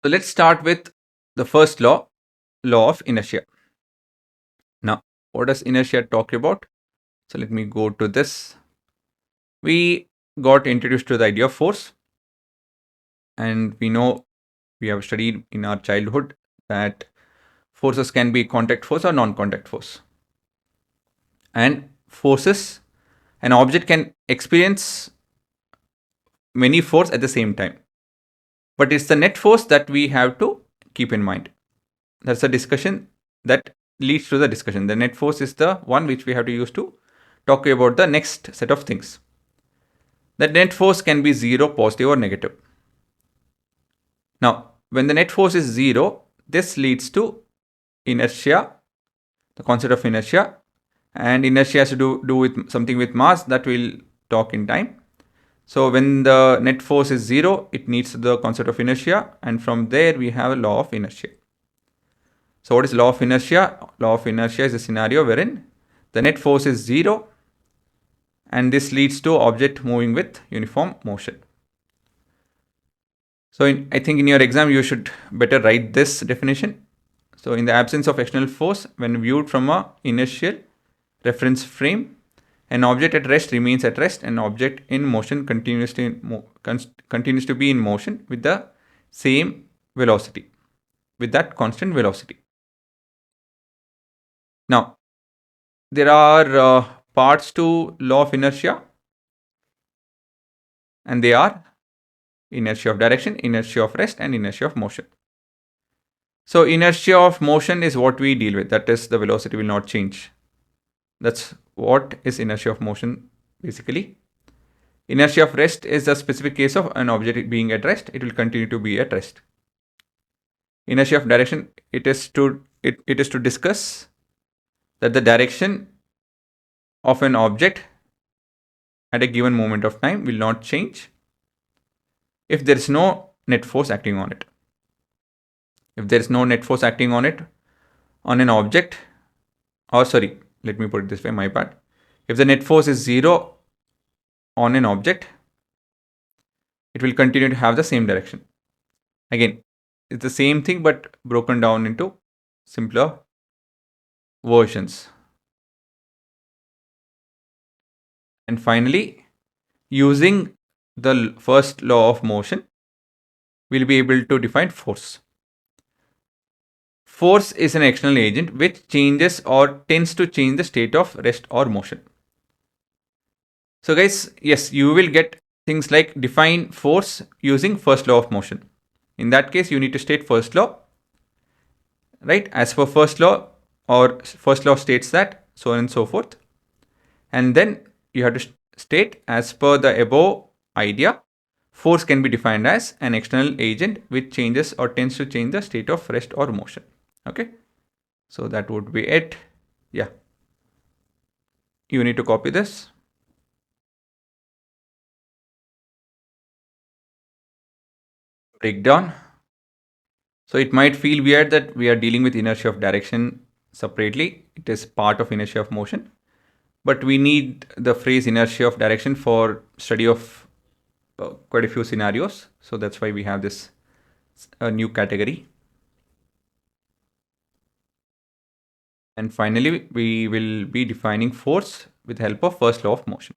So let's start with the first law, law of inertia. Now, what does inertia talk about? So let me go to this. We got introduced to the idea of force, and we have studied in our childhood that forces can be contact force or non-contact force. And forces, an object can experience many force at the same time. But it's the net force that we have to keep in mind. That's a discussion that leads to the discussion. The net force is the one which we have to use to talk about the next set of things. The net force can be 0, positive or negative. Now, when the net force is 0, this leads to inertia, the concept of inertia. And inertia has to do with something with mass that we'll talk in time. So when the net force is 0, it needs the concept of inertia. And from there, we have a law of inertia. So what is law of inertia? Law of inertia is a scenario wherein the net force is 0 and this leads to object moving with uniform motion. So I think in your exam you should better write this definition. So in the absence of external force, when viewed from a inertial reference frame, an object at rest remains at rest, and object in motion continues to be in motion with the same velocity, with that constant velocity. Now, there are parts to law of inertia, and they are inertia of direction, inertia of rest, and inertia of motion. So inertia of motion is what we deal with. That is, the velocity will not change. That's what is inertia of motion basically. Inertia of rest is a specific case of an object being at rest. It will continue to be at rest. Inertia of direction, it is to discuss that the direction of an object at a given moment of time will not change if there is no net force acting on it. If there is no net force acting on it, on an object, or sorry, let me put it this way, my part. If the net force is 0 on an object, it will continue to have the same direction. Again, it's the same thing but broken down into simpler versions. And finally, using the first law of motion, we'll be able to define force. Force is an external agent which changes or tends to change the state of rest or motion. So guys, yes, you will get things like define force using first law of motion. In that case, you need to state first law, right? As per first law, or first law states that, so on and so forth. And then you have to state, as per the above idea, force can be defined as an external agent which changes or tends to change the state of rest or motion. Okay, so that would be it. Yeah, you need to copy this. Breakdown. So it might feel weird that we are dealing with inertia of direction separately. It is part of inertia of motion, but we need the phrase inertia of direction for study of quite a few scenarios. So that's why we have this new category. And finally, we will be defining force with the help of first law of motion.